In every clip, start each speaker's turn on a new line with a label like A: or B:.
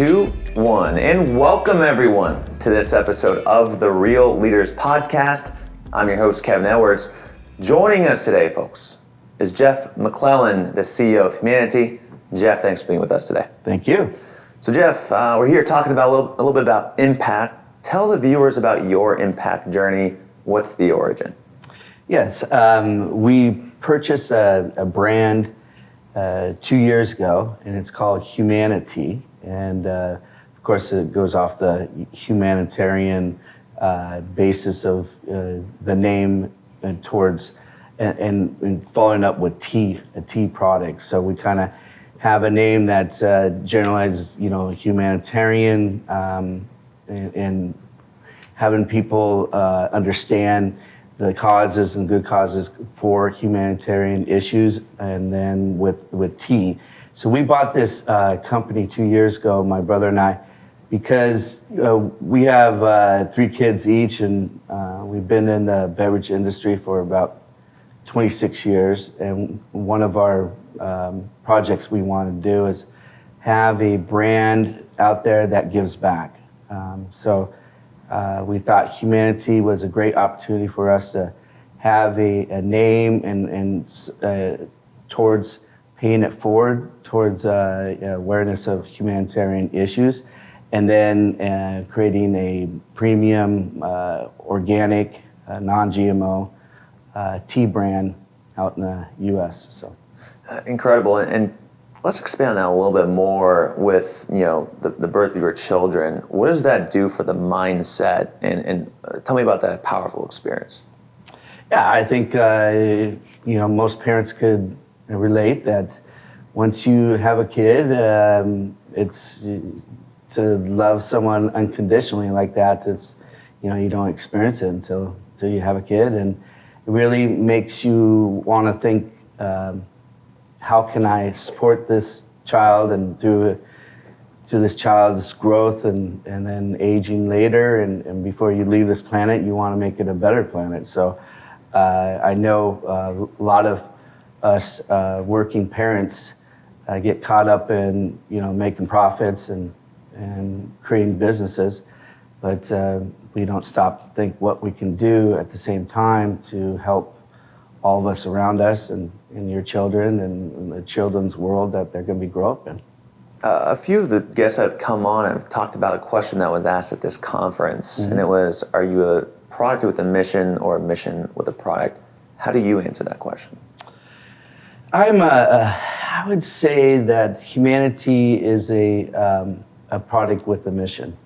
A: 2, 1, and welcome everyone to this episode of the Real Leaders Podcast. I'm your host, Kevin Edwards. Joining us today, folks, is Jeff Mclelan, the CEO of Humanity. Jeff, thanks for being with us today.
B: Thank you.
A: So Jeff, we're here talking about a little bit about impact. Tell the viewers about your impact journey. What's the origin?
B: Yes, we purchased a brand 2 years ago, and it's called Humanity. And of course, it goes off the humanitarian basis of the name and towards and following up with a tea product. So we kind of have a name that generalizes, humanitarian, and having people understand the causes and good causes for humanitarian issues, and then with tea. So we bought this company 2 years ago, my brother and I, because we have 3 kids each, and we've been in the beverage industry for about 26 years. And one of our projects we want to do is have a brand out there that gives back. So we thought Humanity was a great opportunity for us to have a name and towards paying it forward towards awareness of humanitarian issues, and then creating a premium, organic, non-GMO tea brand out in the U.S. So
A: incredible. And let's expand on that a little bit more with the birth of your children. What does that do for the mindset? And tell me about that powerful experience.
B: Yeah, I think most parents could relate that once you have a kid, it's to love someone unconditionally like that. It's you don't experience it until you have a kid, and it really makes you want to think, how can I support this child and through this child's growth and then aging later, and before you leave this planet, you want to make it a better planet. So I know a lot of us working parents get caught up in making profits and creating businesses, but we don't stop to think what we can do at the same time to help all of us around us and your children and the children's world that they're going to grow up in.
A: A few of the guests that have come on have talked about a question that was asked at this conference, and it was, are you a product with a mission or a mission with a product? How do you answer that question?
B: I would say that Humanity is a product with a mission,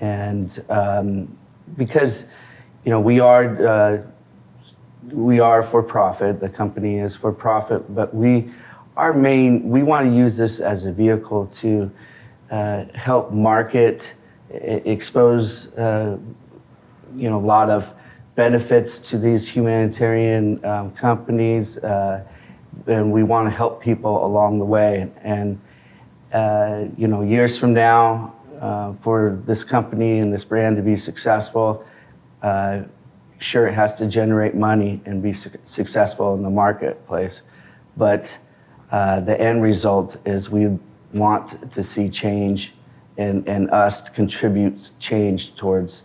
B: and because we are for profit. The company is for profit, but we want to use this as a vehicle to help market, expose a lot of benefits to these humanitarian companies, and we want to help people along the way. And years from now, for this company and this brand to be successful, sure, it has to generate money and be successful in the marketplace, but the end result is we want to see change and us to contribute change towards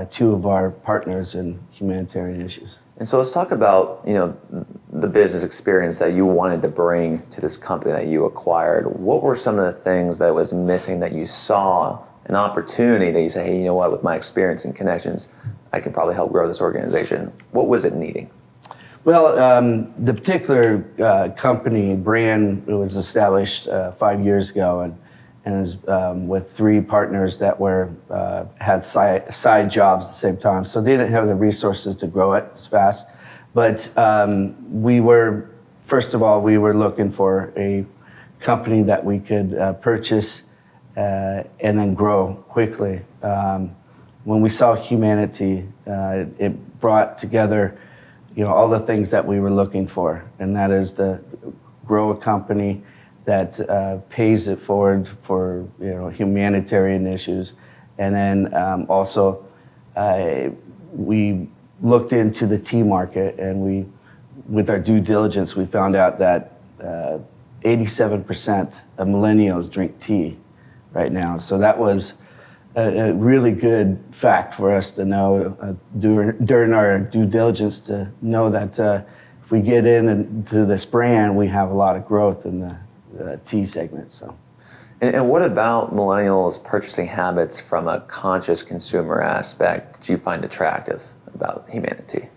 B: 2 of our partners in humanitarian issues.
A: And so let's talk about the business experience that you wanted to bring to this company that you acquired. What were some of the things that was missing that you saw an opportunity that you say, hey, you know what, with my experience and connections, I can probably help grow this organization? What was it needing?
B: Well, the particular company brand was established 5 years ago, and was with 3 partners that had side jobs at the same time. So they didn't have the resources to grow it as fast. But first of all, we were looking for a company that we could purchase and then grow quickly. When we saw Humanity, it brought together all the things that we were looking for, and that is to grow a company that pays it forward for humanitarian issues, and then also we looked into the tea market, and with our due diligence, we found out that 87% of millennials drink tea, right now. So that was a really good fact for us to know during our due diligence, to know that if we get into this brand, we have a lot of growth in the tea segment. So.
A: And what about millennials' purchasing habits from a conscious consumer aspect did you find attractive about Humanity?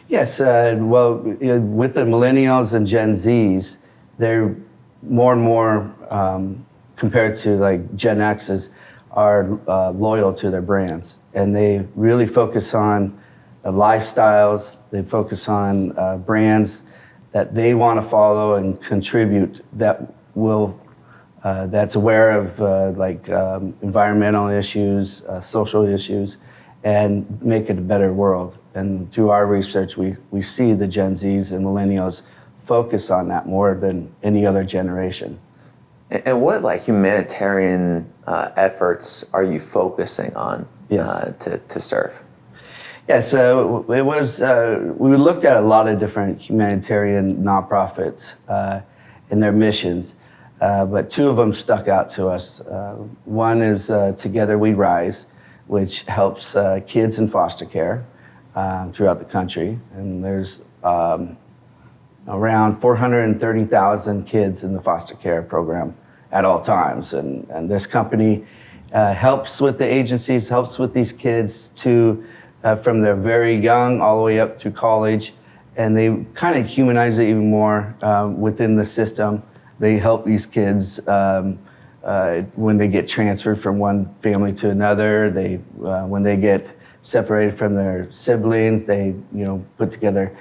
B: Yes, well, with the millennials and Gen Zs, they're more and more, compared to like Gen Xs, are loyal to their brands. And they really focus on lifestyles, they focus on brands that they want to follow and contribute, that will that's aware of environmental issues, social issues, and make it a better world. And through our research, we see the Gen Zs and millennials focus on that more than any other generation.
A: And what humanitarian efforts are you focusing on to serve?
B: Yeah, so it was, we looked at a lot of different humanitarian nonprofits and their missions. But two of them stuck out to us. One is Together We Rise, which helps kids in foster care throughout the country. And there's around 430,000 kids in the foster care program at all times. And this company helps with the agencies, helps with these kids from they're very young all the way up through college. And they kind of humanize it even more within the system. They help these kids when they get transferred from one family to another. When they get separated from their siblings, they put together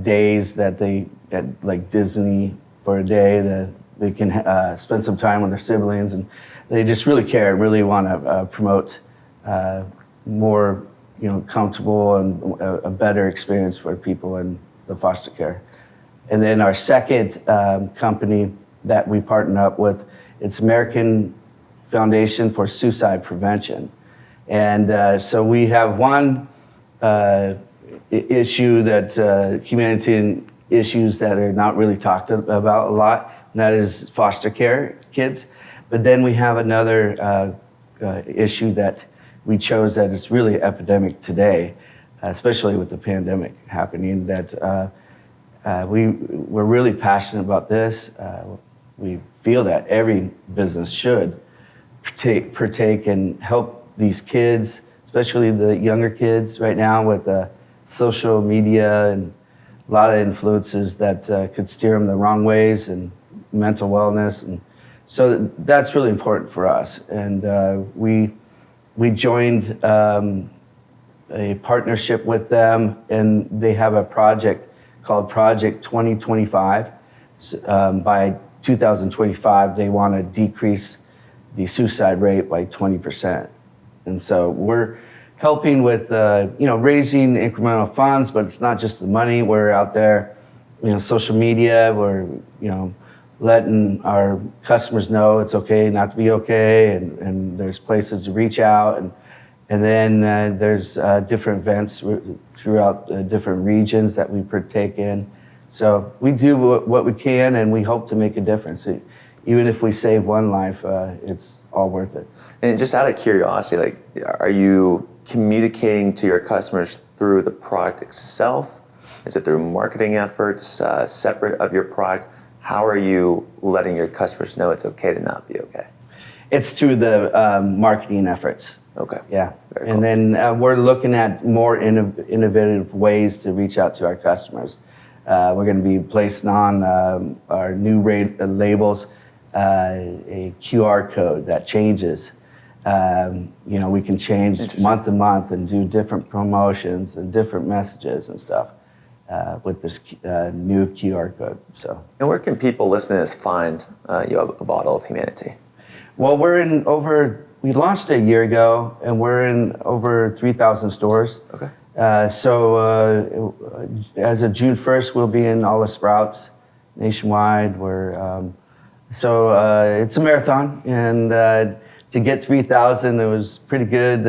B: days that they at like Disney for a day that they can spend some time with their siblings, and they just really care, really want to promote more comfortable and a better experience for people in the foster care. And then our second company that we partnered up with, it's American Foundation for Suicide Prevention. And so we have one issue that humanitarian issues that are not really talked about a lot, and that is foster care kids. But then we have another issue that we chose that is really epidemic today, especially with the pandemic happening, that we're really passionate about this. We feel that every business should partake and help these kids, especially the younger kids right now with social media and a lot of influences that could steer them the wrong ways, and mental wellness. And so that's really important for us. And we joined a partnership with them, and they have a project called Project 2025. By 2025, they want to decrease the suicide rate by 20%. And so we're helping with raising incremental funds, but it's not just the money. We're out there, social media, we're letting our customers know it's okay not to be okay, and there's places to reach out, and then there's different events throughout different regions that we partake in. So we do what we can, and we hope to make a difference. Even if we save one life, it's all worth it.
A: And just out of curiosity, are you communicating to your customers through the product itself? Is it through marketing efforts separate of your product? How are you letting your customers know it's okay to not be okay?
B: It's through the marketing efforts.
A: Okay.
B: Yeah.
A: Very
B: and
A: cool.
B: then we're looking at more innovative ways to reach out to our customers. We're going to be placing on our new labels a QR code that changes. We can change month to month and do different promotions and different messages and stuff with this new QR code. So.
A: And where can people listening to this find a bottle of Humanity?
B: Well, we launched a year ago, and we're in over 3,000 stores.
A: Okay.
B: So as of June 1st, we'll be in all the Sprouts nationwide. So it's a marathon, and to get 3,000, it was pretty good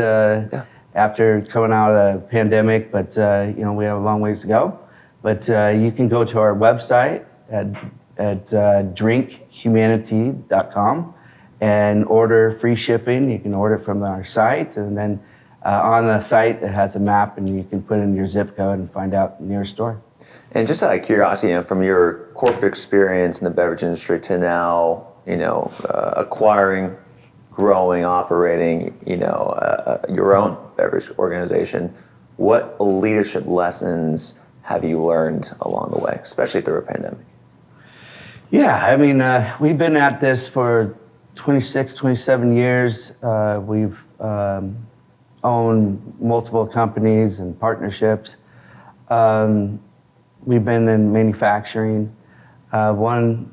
B: after coming out of the pandemic, but we have a long ways to go. But you can go to our website at drinkhumanity.com, and order free shipping. You can order from our site, and then on the site it has a map, and you can put in your zip code and find out the nearest store.
A: And just out of curiosity, from your corporate experience in the beverage industry to now, acquiring, growing, operating, your own beverage organization, what leadership lessons have you learned along the way, especially through a pandemic?
B: Yeah, I mean, we've been at this for 26, 27 years. We've owned multiple companies and partnerships. We've been in manufacturing. One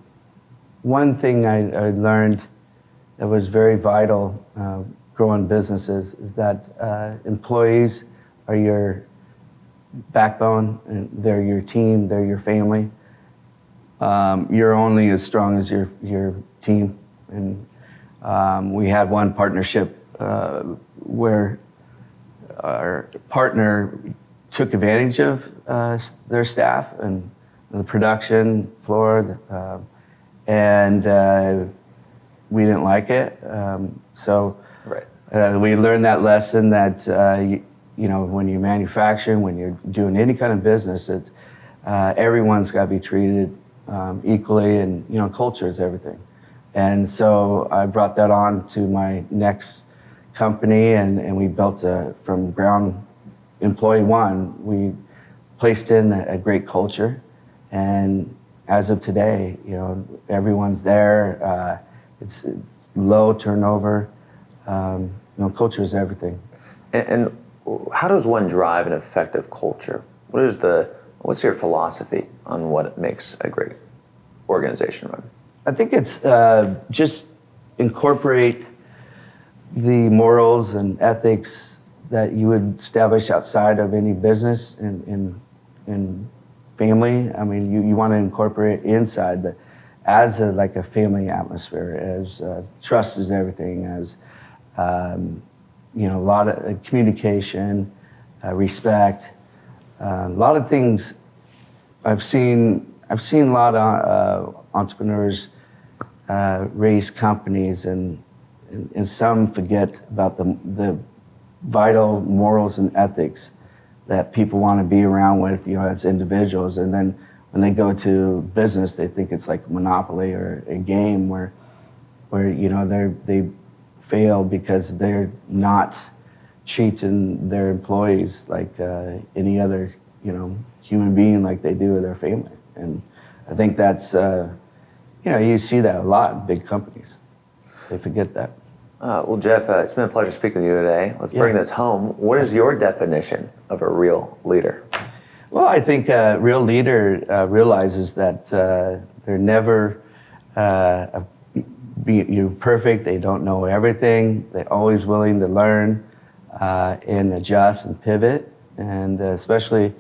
B: thing I learned that was very vital growing businesses is that employees are your backbone, and they're your team, they're your family. You're only as strong as your team. And we had one partnership where our partner took advantage of their staff and the production floor, and we didn't like it. So
A: right.
B: We learned that lesson that when you're manufacturing, when you're doing any kind of business, everyone's got to be treated equally, and culture is everything. And so I brought that on to my next company, and we built from ground employee one, we placed in a great culture. And as of today, everyone's there. It's low turnover. Culture is everything.
A: And how does one drive an effective culture? What's your philosophy on what makes a great organization run?
B: I think it's just incorporate the morals and ethics that you would establish outside of any business and family. I mean, you want to incorporate inside as a family atmosphere, as trust is everything, as a lot of communication, respect, a lot of things. I've seen a lot of entrepreneurs raise companies, and some forget about the vital morals and ethics that people want to be around with, as individuals. And then when they go to business, they think it's like Monopoly or a game where they fail because they're not treating their employees like any other human being, like they do with their family. And I think that's you see that a lot in big companies. They forget that.
A: Well, Jeff, it's been a pleasure speaking with you today. Let's bring this home. What is your definition of a real leader?
B: Well, I think a real leader realizes that they're never perfect. They don't know everything. They're always willing to learn and adjust and pivot. And especially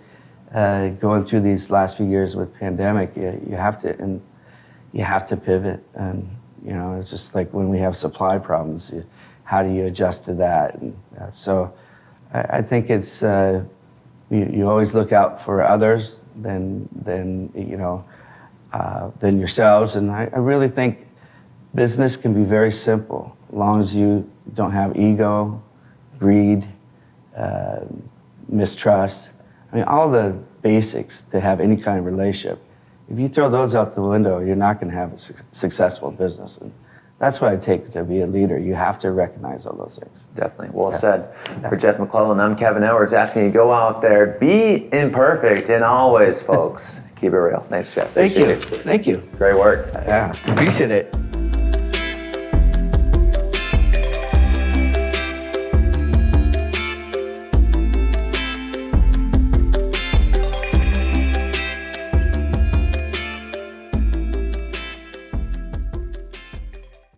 B: going through these last few years with pandemic, you have to pivot. And it's just like when we have supply problems, how do you adjust to that? And so I think it's you always look out for others than yourselves. And I really think business can be very simple as long as you don't have ego, greed, mistrust. I mean, all the basics to have any kind of relationship. If you throw those out the window, you're not going to have a successful business. And that's what I take to be a leader. You have to recognize all those things.
A: Definitely. Well said. For Jeff Mclelan, I'm Kevin Edwards, asking you to go out there, be imperfect, and always, folks, keep it real. Thanks, Jeff.
B: Thank you.
A: Great work.
B: Yeah, appreciate it.